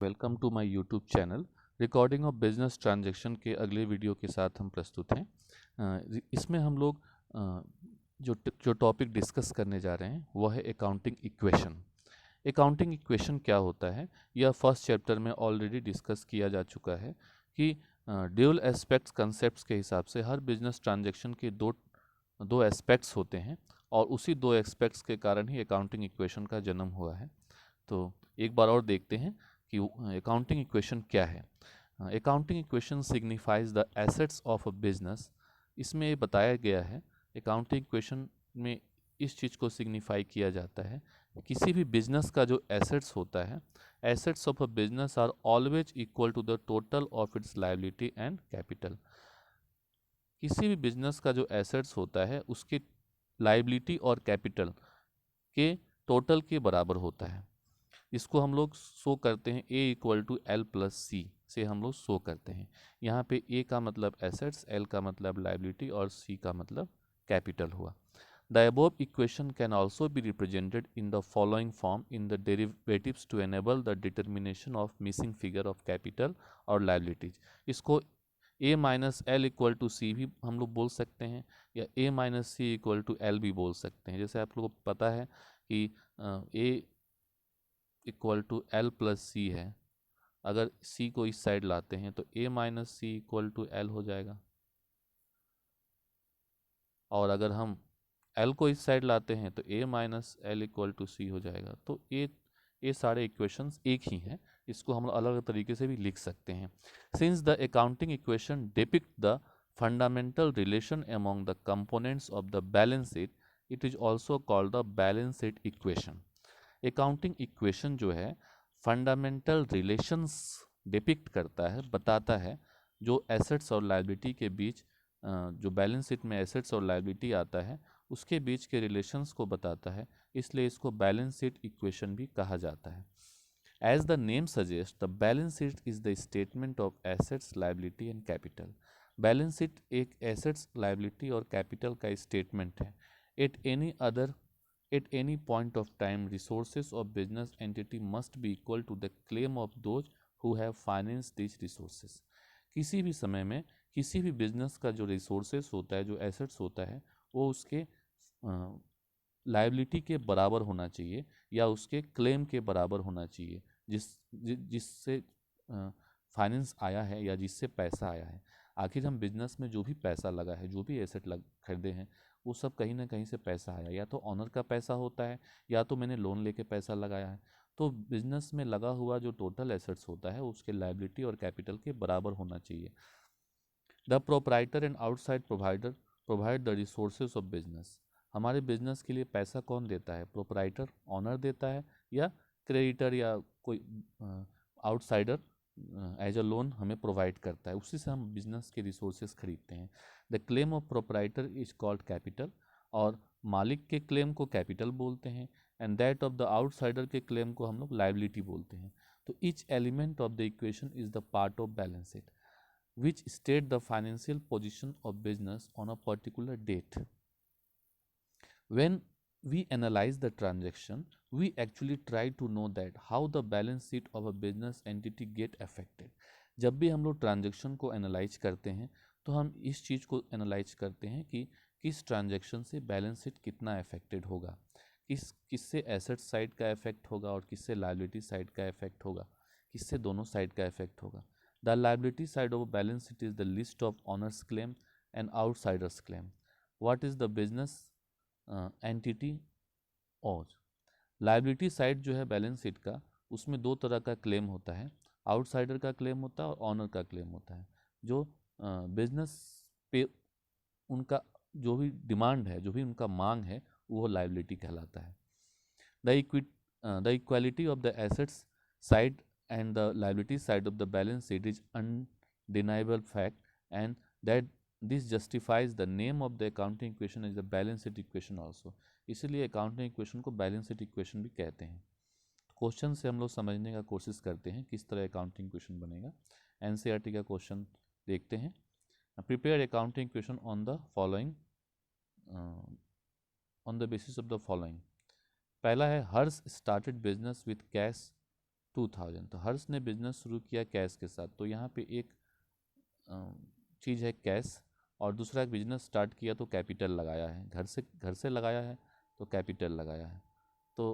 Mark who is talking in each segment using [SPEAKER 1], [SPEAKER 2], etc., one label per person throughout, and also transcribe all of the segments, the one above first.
[SPEAKER 1] Welcome to my YouTube channel. Recording of business transaction के अगले video के साथ हम प्रस्तुत हैं। इसमें हम लोग जो टॉपिक डिस्कस करने जा रहे हैं वह है अकाउंटिंग इक्वेशन। अकाउंटिंग इक्वेशन क्या होता है यह फर्स्ट चैप्टर में ऑलरेडी डिस्कस किया जा चुका है कि ड्यूल एस्पेक्ट्स कंसेप्ट्स के हिसाब से हर बिजनेस ट्रांजैक्शन के दो दो एस्पेक्ट्स होते हैं और उसी दो एस्पेक्ट्स के कारण ही अकाउंटिंग इक्वेशन का जन्म हुआ है। तो एक बार और देखते हैं कि अकाउंटिंग इक्वेशन क्या है। Accounting equation signifies the assets of a business. इसमें ये बताया गया है अकाउंटिंग इक्वेशन में इस चीज़ को सिग्निफाई किया जाता है किसी भी बिजनेस का जो एसेट्स होता है, assets of a business are always equal to the total of its liability and capital. किसी भी बिजनेस का जो एसेट्स होता है उसके लायबिलिटी और कैपिटल के टोटल के बराबर होता है। इसको हम लोग शो करते हैं ए इक्वल टू एल प्लस सी से हम लोग शो करते हैं। यहाँ पे ए का मतलब एसेट्स, एल का मतलब लायबिलिटी और सी का मतलब कैपिटल हुआ। The above equation can also be represented in the following form in the derivatives to enable the determination of missing figure of capital और लायबिलिटीज। इसको A minus L equal to C भी हम लोग बोल सकते हैं या A minus C equal to L भी बोल सकते हैं। जैसे आप लोगों को पता है कि A equal to L plus C है, अगर सी को इस साइड लाते हैं तो A minus C equal to L हो जाएगा, और अगर हम एल को इस साइड लाते हैं तो A minus L equal to सी हो जाएगा। तो ये सारे इक्वेशंस एक ही हैं, इसको हम अलग अलग तरीके से भी लिख सकते हैं। Since the accounting equation depict the fundamental relation among the components of the balance sheet, it is also called the balance sheet equation. Accounting equation जो है फंडामेंटल रिलेशंस डिपिक्ट करता है, बताता है जो एसेट्स और लायबिलिटी के बीच जो बैलेंस शीट में एसेट्स और लायबिलिटी आता है उसके बीच के रिलेशंस को बताता है, इसलिए इसको बैलेंस शीट इक्वेशन भी कहा जाता है। As the name suggest, the balance sheet is the statement of assets, liability and capital. Balance sheet एक एसेट्स, लायबिलिटी और कैपिटल का स्टेटमेंट है। At any other At any point of time, resources of business entity must be equal to the claim of those who have financed these resources. किसी भी समय में किसी भी बिजनेस का जो रिसोर्सेस होता है, जो एसेट्स होता है, वो उसके लायबिलिटी के बराबर होना चाहिए या उसके क्लेम के बराबर होना चाहिए जिससे फाइनेंस आया है या जिससे पैसा आया है। आखिर हम बिजनेस में जो भी पैसा लगा है, जो भी एसेट खरीदे हैं, वो सब कहीं ना कहीं से पैसा आया, या तो ऑनर का पैसा होता है या तो मैंने लोन लेके पैसा लगाया है। तो बिजनेस में लगा हुआ जो टोटल एसेट्स होता है उसके लायबिलिटी और कैपिटल के बराबर होना चाहिए। The proprietor and outside provider provide the resources of business. हमारे बिजनेस के लिए पैसा कौन देता है? प्रोप्राइटर, ऑनर देता है, या क्रेडिटर या कोई आउटसाइडर एज अ लोन हमें प्रोवाइड करता है, उसी से हम बिजनेस के रिसोर्सेज खरीदते हैं। The claim of proprietor is called capital, और मालिक के क्लेम को कैपिटल बोलते हैं, and that of the outsider के क्लेम को हम लोग लाइबिलिटी बोलते हैं। तो each element of the equation is the part of balance sheet which state the financial position of business on a particular date. When we analyze the transaction, we actually try to know that how the balance sheet of a business entity get affected. जब भी हम लोग transaction को analyse करते हैं तो हम इस चीज़ को एनालाइज करते हैं कि किस ट्रांजेक्शन से बैलेंस शीट कितना अफेक्टेड होगा, किससे एसेट साइड का इफेक्ट होगा और किससे लायबिलिटी साइड का इफेक्ट होगा, किससे दोनों साइड का इफेक्ट होगा। The liability side of a balance sheet is the list of owner's claim and outsider's claim. What is the business entity और लाइबिलिटी साइड जो है बैलेंस शीट का, उसमें दो तरह का क्लेम होता है, आउटसाइडर का क्लेम होता है और ऑनर का क्लेम होता है। जो बिजनेस पे उनका जो भी डिमांड है, जो भी उनका मांग है, वो लाइबिलिटी कहलाता है। The equality of the assets side and the liability side of the balance sheet is undeniable fact, and that this justifies the name of the accounting equation as the balance sheet equation also. इसीलिए accounting equation को balance sheet equation भी कहते हैं। Question से हम लोग समझने का कोशिश करते हैं किस तरह अकाउंटिंग इक्वेशन बनेगा। एनसीईआरटी का क्वेश्चन देखते हैं। Prepare accounting equation on the following on the basis of the following. पहला है, Harsh started business with cash 2000। तो हर्ष ने बिजनेस शुरू किया कैश के साथ, तो यहाँ पे एक चीज़ है कैश, और दूसरा एक बिजनेस स्टार्ट किया तो कैपिटल लगाया है, घर से लगाया है तो कैपिटल लगाया है। तो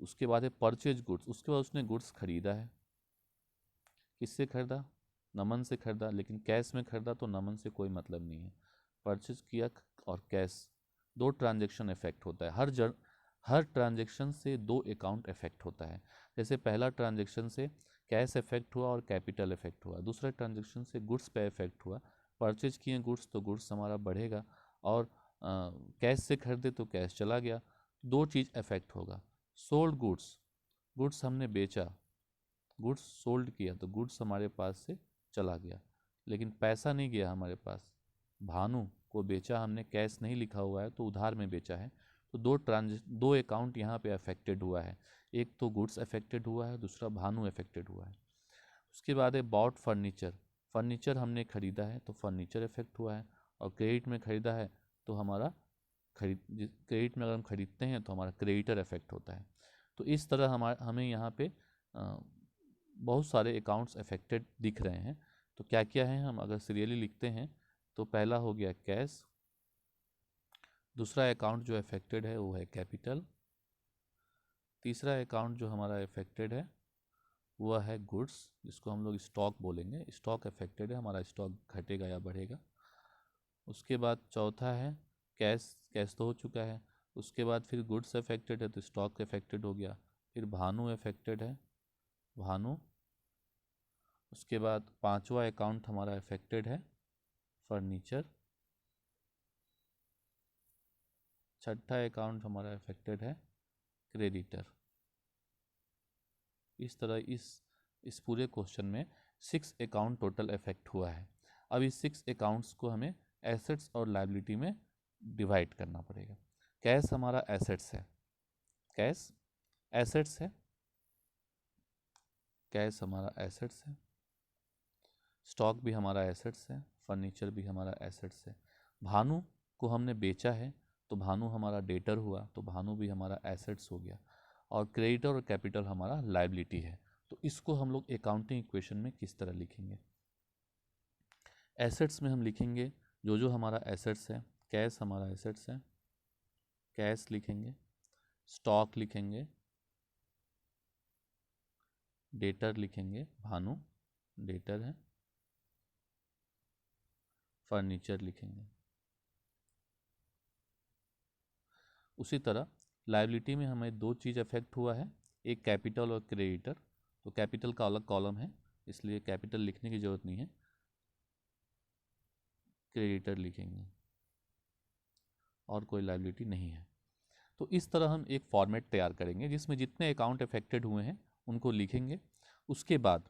[SPEAKER 1] उसके बाद है परचेज गुड्स, उसके बाद उसने गुड्स खरीदा है। किससे खरीदा? नमन से खरीदा, लेकिन कैश में खरीदा तो नमन से कोई मतलब नहीं है। परचेज किया और कैश, दो ट्रांजेक्शन इफेक्ट होता है। हर ट्रांजेक्शन से दो अकाउंट इफेक्ट होता है। जैसे पहला ट्रांजेक्शन से कैश इफेक्ट हुआ और कैपिटल इफेक्ट हुआ, दूसरा ट्रांजेक्शन से गुड्स पे इफेक्ट हुआ। परचेज किए गुड्स तो गुड्स हमारा बढ़ेगा, और कैश से खरीदे तो कैश चला गया, दो चीज़ इफेक्ट होगा। सोल्ड गुड्स, गुड्स हमने बेचा, गुड्स सोल्ड किया तो गुड्स हमारे पास से चला गया, लेकिन पैसा नहीं गया हमारे पास। भानु को बेचा हमने, कैश नहीं लिखा हुआ है तो उधार में बेचा है, तो दो अकाउंट यहाँ पे अफेक्टेड हुआ है। एक तो गुड्स अफेक्टेड हुआ है, दूसरा भानु अफेक्टेड हुआ है। उसके बाद है बॉट फर्नीचर, फर्नीचर हमने खरीदा है तो फर्नीचर इफेक्ट हुआ है, और क्रेडिट में खरीदा है तो हमारा क्रेडिट में अगर हम खरीदते हैं तो हमारा क्रेडिटर इफेक्ट होता है। तो इस तरह हमें यहाँ पे बहुत सारे अकाउंट्स अफेक्टेड दिख रहे हैं। तो क्या क्या है, हम अगर सीरियली लिखते हैं तो पहला हो गया कैश, दूसरा अकाउंट जो अफेक्टेड है वो है कैपिटल, तीसरा अकाउंट जो हमारा अफेक्टेड है वह है गुड्स, जिसको हम लोग स्टॉक बोलेंगे। स्टॉक अफेक्टेड है, हमारा स्टॉक घटेगा या बढ़ेगा। उसके बाद चौथा है कैश, कैश तो हो चुका है। उसके बाद फिर गुड्स अफेक्टेड है तो स्टॉक अफेक्टेड हो गया। फिर भानु अफेक्टेड है, भानु। उसके बाद पांचवा अकाउंट हमारा अफेक्टेड है फर्नीचर, छठा अकाउंट हमारा अफेक्टेड है क्रेडिटर। इस तरह इस पूरे क्वेश्चन में 6 अकाउंट टोटल इफेक्ट हुआ है। अब इस 6 अकाउंट्स को हमें एसेट्स और लायबिलिटी में डिवाइड करना पड़ेगा। कैश हमारा एसेट्स है, कैश एसेट्स है, कैश हमारा एसेट्स है, स्टॉक भी हमारा एसेट्स है, फर्नीचर भी हमारा एसेट्स है। भानु को हमने बेचा है तो भानु हमारा डेटर हुआ, तो भानु भी हमारा एसेट्स हो गया, और क्रेडिटर और कैपिटल हमारा लायबिलिटी है। तो इसको हम लोग अकाउंटिंग इक्वेशन में किस तरह लिखेंगे? एसेट्स में हम लिखेंगे जो हमारा एसेट्स है, कैश हमारा एसेट्स है, कैश लिखेंगे, स्टॉक लिखेंगे, डेटर लिखेंगे, भानु डेटर है, फर्नीचर लिखेंगे। उसी तरह लायबिलिटी में हमें दो चीज़ अफेक्ट हुआ है, एक कैपिटल और क्रेडिटर। तो कैपिटल का अलग कॉलम है इसलिए कैपिटल लिखने की ज़रूरत नहीं है, क्रेडिटर लिखेंगे, और कोई लायबिलिटी नहीं है। तो इस तरह हम एक फॉर्मेट तैयार करेंगे जिसमें जितने अकाउंट अफेक्टेड हुए हैं उनको लिखेंगे। उसके बाद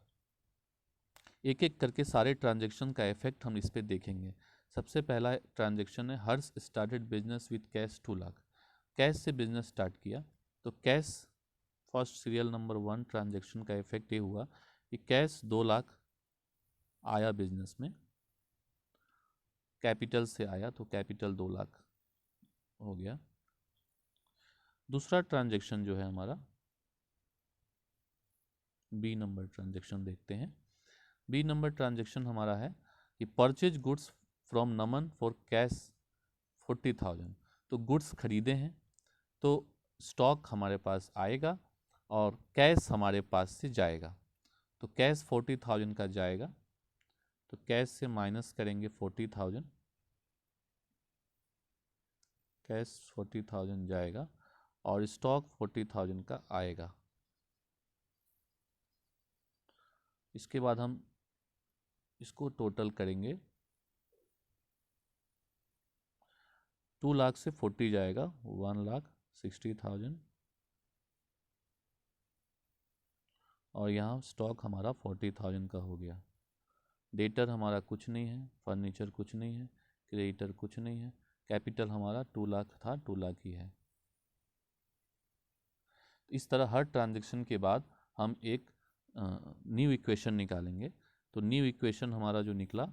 [SPEAKER 1] एक एक करके सारे ट्रांजेक्शन का इफेक्ट हम इस पर देखेंगे। सबसे पहला ट्रांजेक्शन है Harsh started business with cash 2 lakh. Cash से बिजनेस स्टार्ट किया तो cash first serial number 1 transaction का इफेक्ट ये हुआ कि कैश 2 लाख आया बिजनेस में, कैपिटल से आया तो कैपिटल 2 लाख हो गया। दूसरा ट्रांजेक्शन जो है हमारा बी नंबर ट्रांजेक्शन देखते हैं। बी नंबर ट्रांजेक्शन हमारा है कि purchase goods from Naman for cash 40,000। तो गुड्स खरीदे हैं तो स्टॉक हमारे पास आएगा और कैश हमारे पास से जाएगा। तो कैश 40,000 का जाएगा, तो कैश से माइनस करेंगे 40,000, कैश 40,000 जाएगा और स्टॉक 40,000 का आएगा। इसके बाद हम इसको टोटल करेंगे, 2 लाख से 40 जाएगा 1,60,000, और यहाँ स्टॉक हमारा 40,000 का हो गया। डेटर हमारा कुछ नहीं है, फर्नीचर कुछ नहीं है, क्रेडिटर कुछ नहीं है, कैपिटल हमारा 2 लाख था, 2 लाख ही है। इस तरह हर ट्रांजेक्शन के बाद हम एक न्यू इक्वेशन निकालेंगे। तो न्यू इक्वेशन हमारा जो निकला,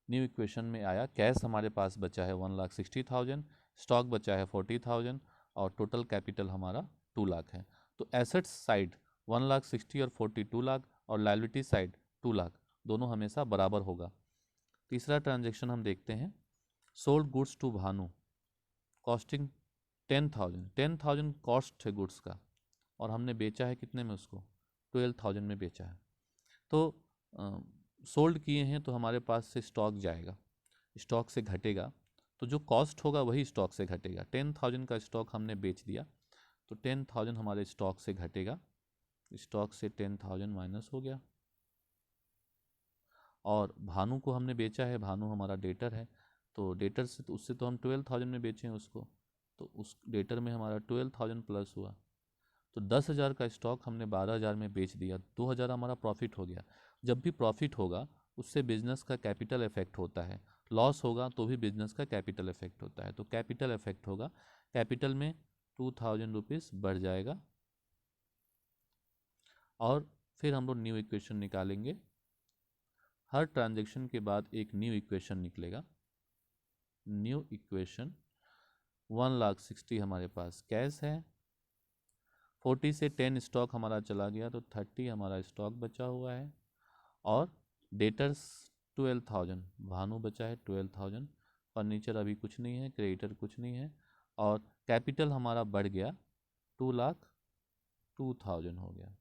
[SPEAKER 1] न्यू इक्वेशन में आया कैश हमारे पास बचा है 1,60,000, स्टॉक बचा है 40,000 और टोटल कैपिटल हमारा 2 लाख है। तो एसेट्स साइड 1,60,000 और 42 लाख और लायबिलिटी साइड 2 लाख, दोनों हमेशा बराबर होगा। तीसरा ट्रांजेक्शन हम देखते हैं, sold goods to Bhanu costing 10,000, 10,000 cost है गुड्स का और हमने बेचा है कितने में उसको, 12,000 में बेचा है। तो सोल्ड किए हैं तो हमारे पास से स्टॉक जाएगा, स्टॉक से घटेगा, तो जो कॉस्ट होगा वही स्टॉक से घटेगा। 10,000 का स्टॉक हमने बेच दिया तो 10,000 हमारे स्टॉक से घटेगा, स्टॉक से 10,000 माइनस हो गया। और भानु को हमने बेचा है, भानु हमारा डेटर है, तो डेटर से तो उससे तो हम 12,000 में बेचे हैं उसको, तो उस डेटर में हमारा 12,000 प्लस हुआ। तो 10,000 का स्टॉक हमने 12,000 में बेच दिया, 2,000 हमारा प्रॉफिट हो गया। जब भी प्रॉफिट होगा उससे बिजनेस का कैपिटल इफेक्ट होता है, लॉस होगा तो भी बिजनेस का कैपिटल इफेक्ट होता है, तो कैपिटल इफेक्ट होगा, कैपिटल में 2,000 रुपीज़ बढ़ जाएगा। और फिर हम लोग न्यू इक्वेशन निकालेंगे, हर ट्रांजेक्शन के बाद एक न्यू इक्वेशन निकलेगा। न्यू इक्वेशन 1,60,000 हमारे पास कैश है, 40 से 10 स्टॉक हमारा चला गया तो 30 हमारा स्टॉक बचा हुआ है, और डेटर्स 12,000, भानु बचा है 12,000, फर्नीचर अभी कुछ नहीं है, क्रेडिटर कुछ नहीं है, और कैपिटल हमारा बढ़ गया 2,02,000 हो गया।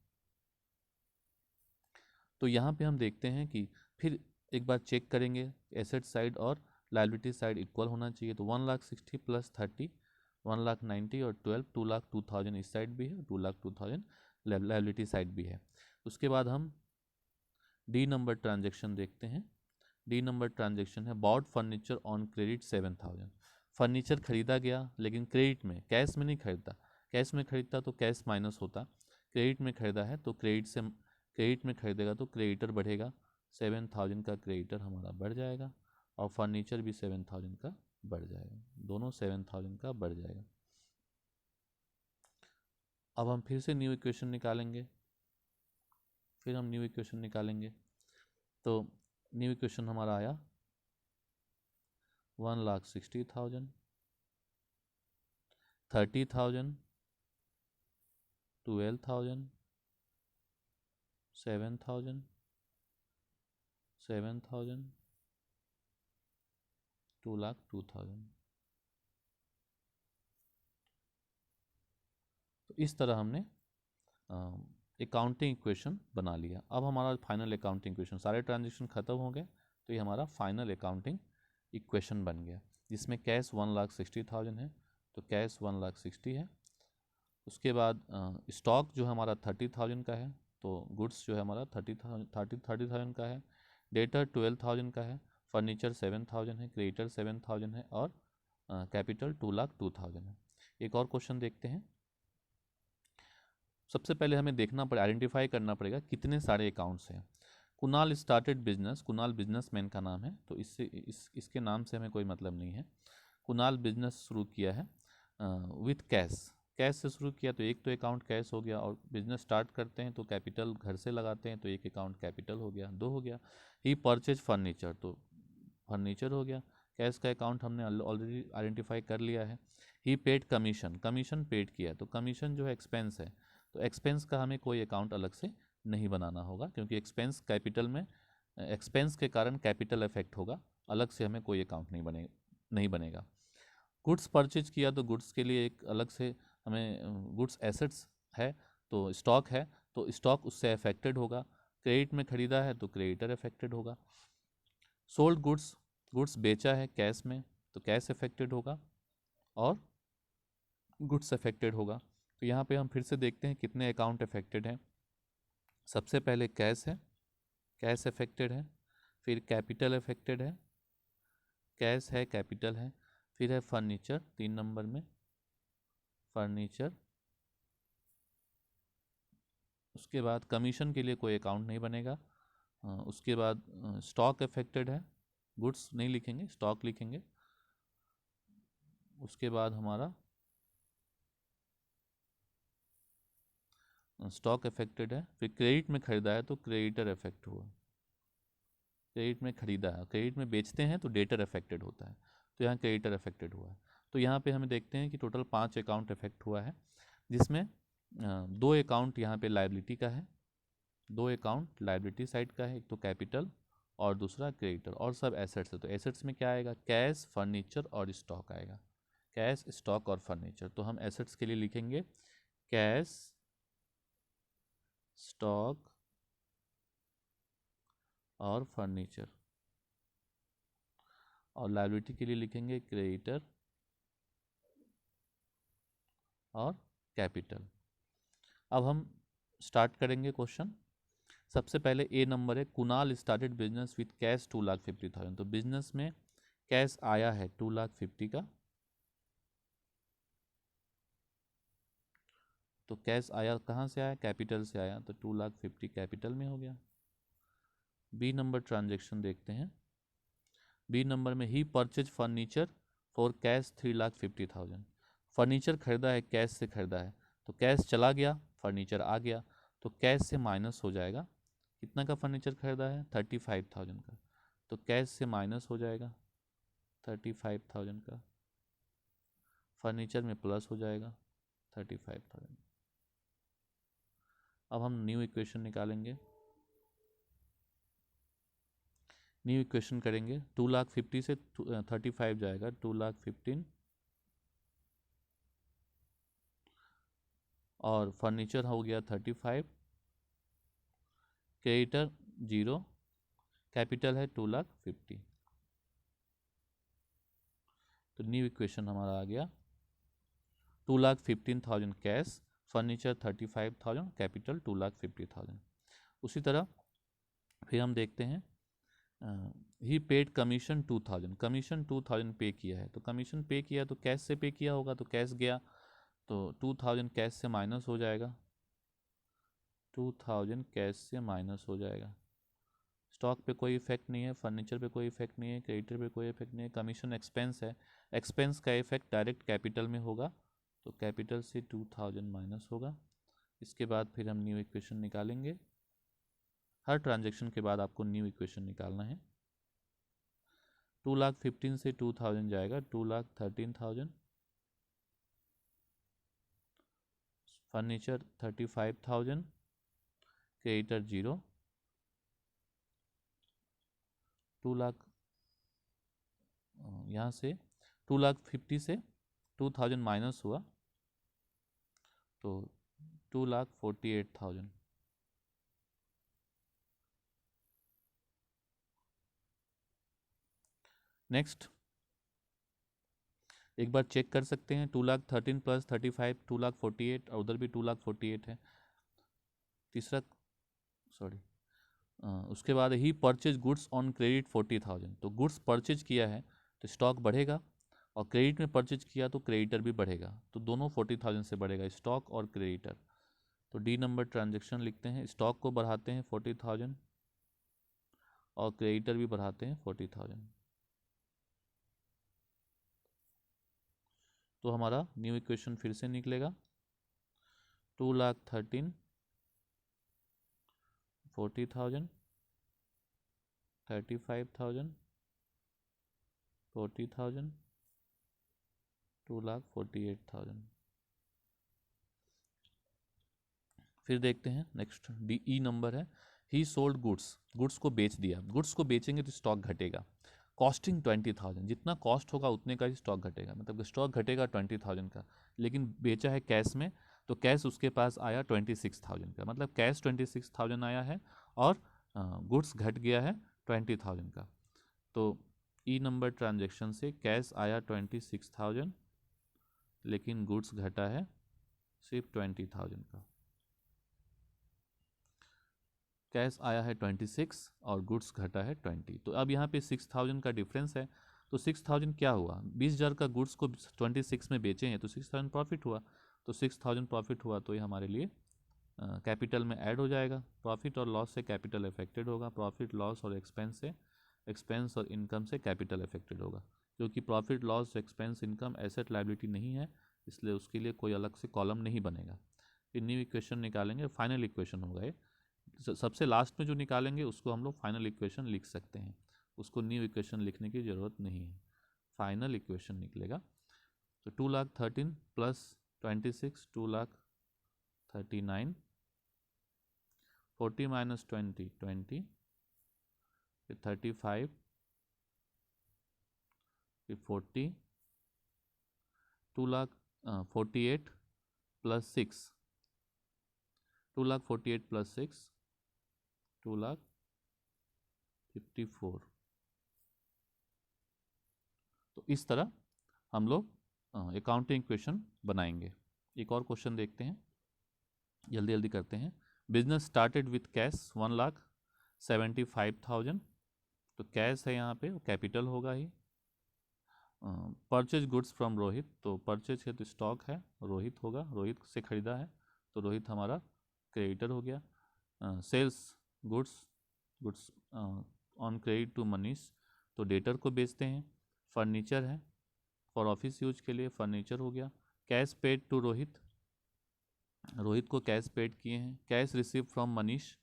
[SPEAKER 1] तो यहाँ पे हम देखते हैं कि फिर एक बार चेक करेंगे एसेट साइड और लायबिलिटी साइड इक्वल होना चाहिए, तो 1,60,000 प्लस 30 1,90,000 और 12 2,02,000 इस साइड भी है, 2,02,000 लायबिलिटी साइड भी है। उसके बाद हम डी नंबर ट्रांजेक्शन देखते हैं। डी नंबर ट्रांजेक्शन है bought furniture on credit 7,000, furniture खरीदा गया लेकिन क्रेडिट में, कैश में नहीं खरीदा, कैश में खरीदता तो कैश माइनस होता, क्रेडिट में खरीदा है तो क्रेडिट में खरीदेगा तो क्रेडिटर बढ़ेगा, 7,000 का क्रेडिटर हमारा बढ़ जाएगा और फर्नीचर भी 7,000 का बढ़ जाएगा, दोनों 7,000 का बढ़ जाएगा। अब हम फिर से न्यू इक्वेशन निकालेंगे, तो न्यू इक्वेशन हमारा आया 1,60,000, 30,000, 12,000, 7,000, 7,000, 2,02,000। तो इस तरह हमने अकाउंटिंग इक्वेशन बना लिया। अब हमारा फाइनल अकाउंटिंग इक्वेशन, सारे ट्रांजेक्शन खत्म हो गए तो ये हमारा फाइनल अकाउंटिंग इक्वेशन बन गया, जिसमें कैश 1,60,000 है तो कैश 1,60,000 है। उसके बाद स्टॉक जो हमारा 30,000 का है तो गुड्स जो है हमारा 30,000 का है, डेटर 12,000 का है, फर्नीचर 7,000 है, क्रेडिटर 7,000 है और कैपिटल 2,02,000 है। एक और क्वेश्चन देखते हैं। सबसे पहले हमें देखना पड़ेगा, आइडेंटिफाई करना पड़ेगा कितने सारे अकाउंट्स हैं। Kunal started business, Kunal businessman का नाम है तो इसके नाम से हमें कोई मतलब नहीं है। कुणाल बिजनेस शुरू किया है विथ कैश, कैश से शुरू किया तो एक तो अकाउंट कैश हो गया, और बिजनेस स्टार्ट करते हैं तो कैपिटल घर से लगाते हैं तो एक अकाउंट कैपिटल हो गया, 2 हो गया। ही परचेज फर्नीचर तो फर्नीचर हो गया, कैश का अकाउंट हमने ऑलरेडी आइडेंटिफाई कर लिया है। ही पेड कमीशन, कमीशन पेड किया तो कमीशन जो है एक्सपेंस है, तो एक्सपेंस का हमें कोई अकाउंट अलग से नहीं बनाना होगा क्योंकि एक्सपेंस कैपिटल में, एक्सपेंस के कारण कैपिटल इफेक्ट होगा, अलग से हमें कोई अकाउंट नहीं बनेगा। गुड्स परचेज किया तो गुड्स के लिए एक अलग से हमें, गुड्स एसेट्स है तो स्टॉक है तो स्टॉक उससे अफेक्टेड होगा, क्रेडिट में खरीदा है तो क्रेडिटर अफेक्टेड होगा। सोल्ड गुड्स, गुड्स बेचा है कैश में तो कैश अफेक्टेड होगा और गुड्स अफेक्टेड होगा। तो यहाँ पे हम फिर से देखते हैं कितने अकाउंट अफेक्टेड हैं। सबसे पहले कैश है, कैश अफेक्टेड है, फिर कैपिटल अफेक्टेड है, कैश है कैपिटल है, फिर है फर्नीचर 3 नंबर में, फर्नीचर। उसके बाद कमीशन के लिए कोई अकाउंट नहीं बनेगा। उसके बाद स्टॉक अफेक्टेड है, गुड्स नहीं लिखेंगे स्टॉक लिखेंगे। उसके बाद हमारा स्टॉक अफेक्टेड है, फिर क्रेडिट में खरीदा है तो क्रेडिटर अफेक्ट हुआ, क्रेडिट में खरीदा है, क्रेडिट में बेचते हैं तो डेटर अफेक्टेड होता है, तो यहाँ क्रेडिटर अफेक्टेड हुआ है। तो यहाँ पे हमें देखते हैं कि टोटल 5 अकाउंट अफेक्ट हुआ है, जिसमें दो अकाउंट यहाँ पे लायबिलिटी का है, दो अकाउंट लायबिलिटी साइड का है, एक तो कैपिटल और दूसरा क्रेडिटर, और सब एसेट्स है। तो एसेट्स में क्या आएगा, कैश, फर्नीचर और स्टॉक आएगा, कैश, स्टॉक और फर्नीचर। तो हम एसेट्स के लिए लिखेंगे कैश, स्टॉक और फर्नीचर, और लायबिलिटी के लिए लिखेंगे क्रेडिटर और कैपिटल। अब हम स्टार्ट करेंगे क्वेश्चन। सबसे पहले ए नंबर है, Kunal started business with cash 2,50,000। तो बिजनेस में कैश आया है 2,50,000 का, तो कैश आया कहाँ से आया, कैपिटल से आया, तो 2,50,000 कैपिटल में हो गया। बी नंबर ट्रांजेक्शन देखते हैं। बी नंबर में ही purchase furniture for cash 3,50,000। Furniture खरीदा है, कैश से खरीदा है, तो कैश चला गया, फर्नीचर आ गया, तो कैश से माइनस हो जाएगा। कितना का फर्नीचर खरीदा है, 35,000 का, तो कैश से माइनस हो जाएगा 35,000 का, फर्नीचर में प्लस हो जाएगा 35,000। अब हम न्यू इक्वेशन निकालेंगे। न्यू इक्वेशन करेंगे, 2,50,000 से 35 जाएगा, 2,15,000, और फर्नीचर हो गया 35, क्रेडिटर 0, कैपिटल है 2,50,000। तो न्यू इक्वेशन हमारा आ गया 2,15,000 कैश, फर्नीचर 35,000, कैपिटल 2,50,000। उसी तरह फिर हम देखते हैं, ही पेड कमीशन 2,000, कमीशन 2,000 पे किया है, तो कमीशन पे किया तो कैश से पे किया होगा, तो कैश गया, तो 2,000 कैश से माइनस हो जाएगा, 2,000 कैश से माइनस हो जाएगा। स्टॉक पे कोई इफेक्ट नहीं है, फर्नीचर पे कोई इफेक्ट नहीं है, क्रेडिटर पे कोई इफेक्ट नहीं है, कमीशन एक्सपेंस है, एक्सपेंस का इफेक्ट डायरेक्ट कैपिटल में होगा, तो कैपिटल से 2,000 माइनस होगा। इसके बाद फिर हम न्यू इक्वेशन निकालेंगे। हर ट्रांजेक्शन के बाद आपको न्यू इक्वेशन निकालना है। 2,15,000 से 2,000 जाएगा, 2,13,000, फर्नीचर 35,000, क्रेडिटर 0, 2,00,000, यहाँ से 2,50,000 से 2,000 माइनस हुआ, तो 2,48,000। नेक्स्ट एक बार चेक कर सकते हैं, 2,13,000 प्लस 35, 2,48,000, और उधर भी 2,48,000 है। तीसरा, सॉरी, उसके बाद ही परचेज गुड्स ऑन क्रेडिट 40,000। तो गुड्स परचेज किया है तो स्टॉक बढ़ेगा, और क्रेडिट में परचेज किया तो क्रेडिटर भी बढ़ेगा, तो दोनों 40,000 से बढ़ेगा, स्टॉक और क्रेडिटर। तो डी नंबर ट्रांजेक्शन लिखते हैं, स्टॉक को बढ़ाते हैं 40,000 और क्रेडिटर भी बढ़ाते हैं 40,000। तो हमारा न्यू इक्वेशन फिर से निकलेगा 2,13,000, 40,000, 35,000, 40,000, 2,48,000। फिर देखते हैं नेक्स्ट, डी ई नंबर है, ही सोल्ड गुड्स, गुड्स को बेच दिया, गुड्स को बेचेंगे तो स्टॉक घटेगा, कॉस्टिंग 20,000, जितना कॉस्ट होगा उतने का ही स्टॉक घटेगा, मतलब स्टॉक घटेगा 20,000 का, लेकिन बेचा है कैश में, तो कैश उसके पास आया 26,000 का, मतलब कैश 26,000 आया है और गुड्स घट गया है 20,000 का। तो ई नंबर ट्रांजेक्शन से कैश आया 26,000, लेकिन गुड्स घटा है सिर्फ 20,000 का। कैश आया है 26 और गुड्स घटा है 20, तो अब यहाँ पे 6,000 का डिफरेंस है, तो 6,000 क्या हुआ, 20,000 का गुड्स को 26 में बेचे हैं तो 6,000 प्रॉफिट हुआ, तो 6,000 प्रॉफिट हुआ, तो ये हमारे लिए कैपिटल में ऐड हो जाएगा। प्रॉफिट और लॉस से कैपिटल अफेक्टेड होगा, प्रॉफिट लॉस और एक्सपेंस से, एक्सपेंस और इनकम से कैपिटल अफेक्टेड होगा, क्योंकि profit loss expense income asset liability नहीं है, इसलिए उसके लिए कोई अलग से कॉलम नहीं बनेगा। फिर न्यू इक्वेशन निकालेंगे, फाइनल इक्वेशन होगा ये, सबसे लास्ट में जो निकालेंगे उसको हम लोग फाइनल इक्वेशन लिख सकते हैं, उसको न्यू इक्वेशन लिखने की ज़रूरत नहीं है, फाइनल इक्वेशन निकलेगा। तो 2,13,000 प्लस 26, 39, 40 माइनस 20 20, फिर 35, फिर 40, 2,48 प्लस 6, 2,48 प्लस 6, 2,54। तो इस तरह हम लोग अकाउंटिंग क्वेश्चन बनाएंगे। एक और क्वेश्चन देखते हैं, जल्दी जल्दी करते हैं। बिजनेस स्टार्टेड विथ कैश 1,75,000, तो कैश है यहाँ पे, कैपिटल होगा ही। परचेज गुड्स फ्रॉम रोहित, तो परचेज है तो स्टॉक है, रोहित होगा, रोहित से खरीदा है तो रोहित हमारा क्रेडिटर हो गया। Sales goods on credit to Manish, तो डेटर को बेचते हैं। फर्नीचर है फॉर ऑफिस यूज के लिए, फर्नीचर हो गया। Cash paid to Rohit, Rohit को कैश पेड किए हैं। Cash receive from Manish,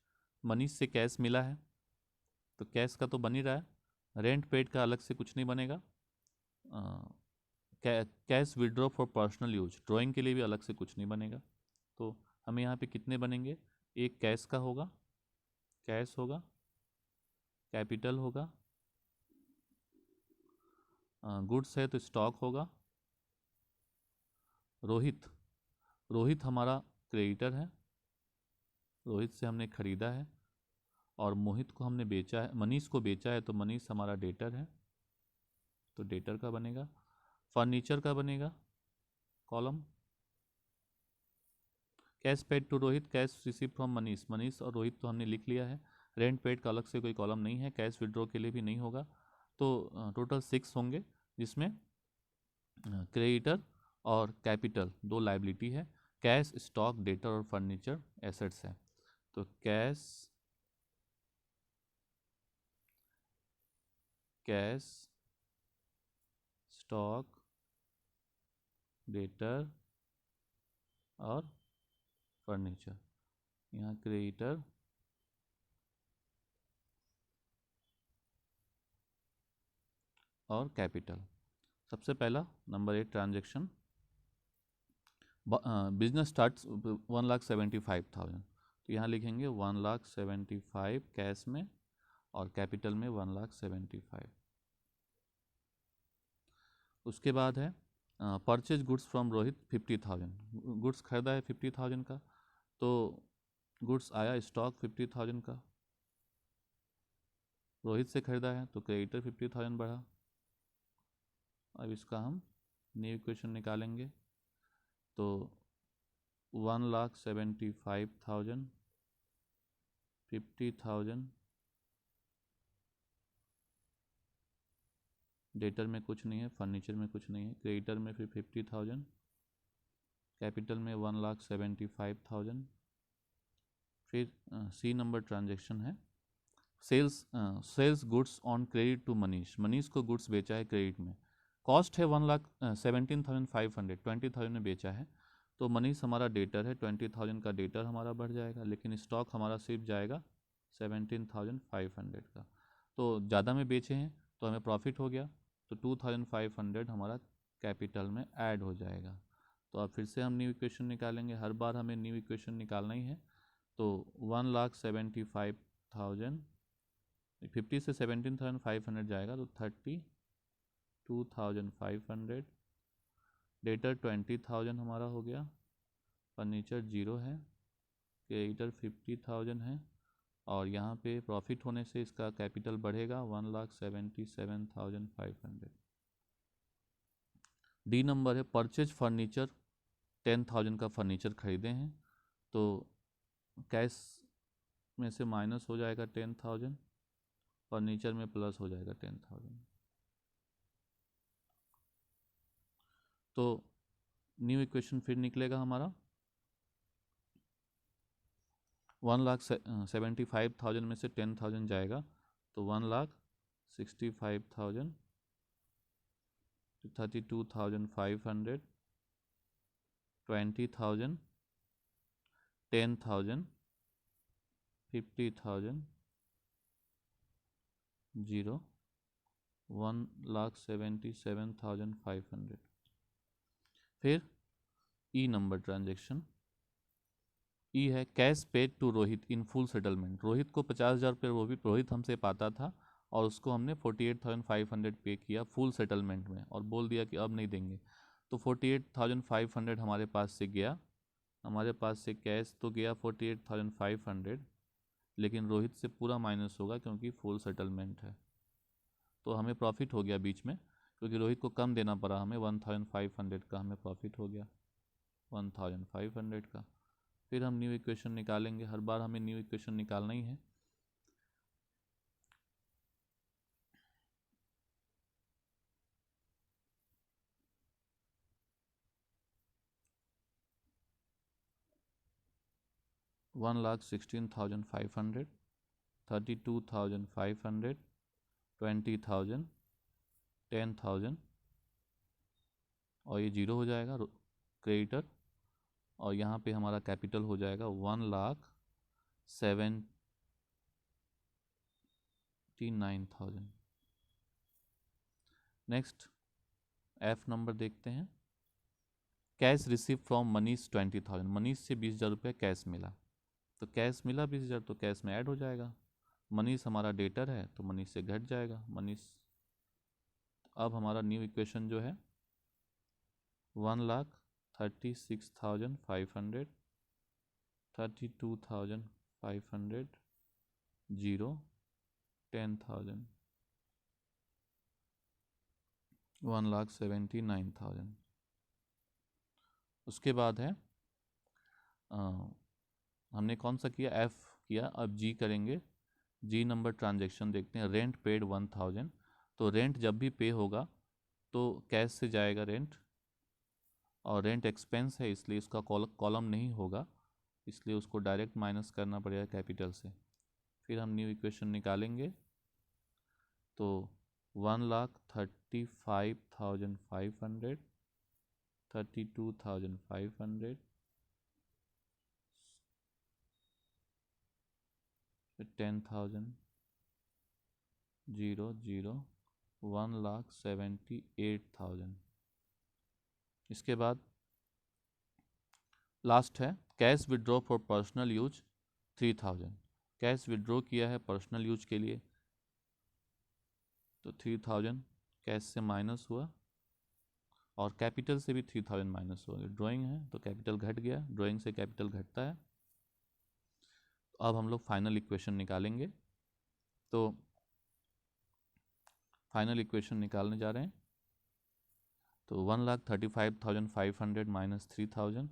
[SPEAKER 1] Manish से कैश मिला है तो कैश का तो बन ही रहा है। रेंट पेड का अलग से कुछ नहीं बनेगा। Cash withdraw for personal use, drawing के लिए भी अलग से कुछ नहीं बनेगा। तो हमें यहाँ पे कितने बनेंगे, एक कैश का होगा, कैश होगा, कैपिटल होगा, गुड्स है तो स्टॉक होगा। रोहित, रोहित हमारा क्रेडिटर है, रोहित से हमने खरीदा है। और मोहित को हमने बेचा है, मनीष को बेचा है तो मनीष हमारा डेटर है तो डेटर का बनेगा। फर्नीचर का बनेगा column. Cash paid to Rohit, cash receive from Manish, Manish और रोहित तो हमने लिख लिया है। रेंट पेड का अलग से कोई कॉलम नहीं है, कैश विड्रॉ के लिए भी नहीं होगा। तो टोटल 6 होंगे, जिसमें क्रेडिटर और कैपिटल दो लाइबिलिटी है। कैश, स्टॉक, डेटर और फर्नीचर एसेट्स है। तो कैश स्टॉक, डेटर और फर्नीचर, यहाँ क्रेडिटर और कैपिटल। सबसे पहला नंबर 8 ट्रांजैक्शन, बिजनेस स्टार्ट्स 1,75,000, तो यहाँ लिखेंगे 1,75,000 कैश में और कैपिटल में 1,75,000। उसके बाद है purchase goods from Rohit 50,000, goods खरीदा है 50,000 का, तो गुड्स आया स्टॉक 50,000 का, रोहित से खरीदा है तो क्रेडिटर 50,000 बढ़ा। अब इसका हम न्यू इक्वेशन निकालेंगे, तो 1,75,000, 50,000, डेटर में कुछ नहीं है, फर्नीचर में कुछ नहीं है, क्रेडिटर में फिर 50,000, कैपिटल में 1,75,000। फिर सी नंबर ट्रांजैक्शन है, sales goods on credit to Manish, Manish को गुड्स बेचा है क्रेडिट में। कॉस्ट है 1,17,500, 20,000 में बेचा है, तो मनीष हमारा डेटर है, 20,000 का डेटर हमारा बढ़ जाएगा, लेकिन स्टॉक हमारा सिर्फ जाएगा 17,500 का। तो ज़्यादा में बेचे हैं तो हमें प्रॉफिट हो गया, तो 2,500 हमारा कैपिटल में ऐड हो जाएगा। तो अब फिर से हम न्यू इक्वेशन निकालेंगे, हर बार हमें न्यू इक्वेशन निकालना ही है। तो 1,75,000, 50 से 17,500 जाएगा तो 32,500, डेटर 20,000 हमारा हो गया, फर्नीचर 0 है, क्रेडिटर 50,000 है, और यहाँ पे प्रॉफिट होने से इसका कैपिटल बढ़ेगा 1,77,500। डी नंबर है परचेज फर्नीचर, 10,000 का फर्नीचर खरीदे हैं, तो कैश में से माइनस हो जाएगा 10,000, फर्नीचर में प्लस हो जाएगा 10,000। तो न्यू इक्वेशन फिर निकलेगा हमारा 1,75,000 में से 10,000 जाएगा तो 1,65,000, 32,500, 20,000, 10,000, 50,000, 0, 1,77,500। फिर ई नंबर ट्रांजैक्शन, ई है cash paid to Rohit in full settlement. Rohit को 50,000 रुपये रोहित हमसे पाता था और उसको हमने 48,500 पे किया फुल सेटलमेंट में और बोल दिया कि अब नहीं देंगे। तो 48,500 हमारे पास से गया, हमारे पास से कैश तो गया 48,500, लेकिन रोहित से पूरा माइनस होगा क्योंकि फुल सेटलमेंट है। तो हमें प्रॉफिट हो गया बीच में, क्योंकि रोहित को कम देना पड़ा हमें, 1,500 का हमें प्रॉफिट हो गया, 1,500 का। फिर हम न्यू इक्वेशन निकालेंगे, हर बार हमें न्यू इक्वेशन निकालना ही है। $1,16,500, 32,500, 20,000, 10,000 और ये जीरो हो जाएगा क्रेडिटर, और यहाँ पे हमारा कैपिटल हो जाएगा 1,79,000। नेक्स्ट एफ नंबर देखते हैं। Cash receive from Manish 20,000, Manish से 20,000 रुपये कैश मिला, तो कैश मिला 20,000 तो कैश में ऐड हो जाएगा। मनीष हमारा डेटर है तो मनीष से घट जाएगा मनीष। अब हमारा न्यू इक्वेशन जो है 1,36,500, 32,500, 0, 10,000, 1,79,000। उसके बाद है हमने कौन सा किया, एफ किया, अब जी करेंगे। जी नंबर ट्रांजैक्शन देखते हैं। रेंट पेड 1,000, तो रेंट जब भी पे होगा तो कैश से जाएगा रेंट, और रेंट एक्सपेंस है इसलिए इसका कॉलम नहीं होगा, इसलिए उसको डायरेक्ट माइनस करना पड़ेगा कैपिटल से। फिर हम न्यू इक्वेशन निकालेंगे तो 1,35,500, 32,500, 10,000, 0, 0, 1,78,000। इसके बाद लास्ट है cash withdraw for personal use 3,000। Cash withdraw किया है पर्सनल यूज के लिए, तो 3,000 कैश से माइनस हुआ, और कैपिटल से भी 3,000 माइनस हुआ। ड्राइंग है तो कैपिटल घट गया, ड्राइंग से कैपिटल घटता है। तो अब हम लोग फाइनल इक्वेशन निकालेंगे, तो फाइनल इक्वेशन निकालने जा रहे हैं। तो 1,35,500 माइनस 3,000,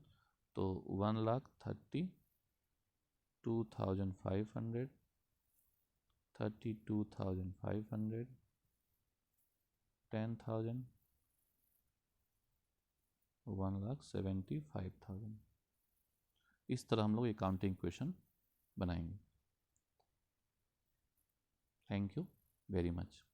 [SPEAKER 1] तो 1,32,500, 32,500, 10,000, 1,75,000। इस तरह हम लोग अकाउंटिंग इक्वेशन बनाएंगे। Thank you very much.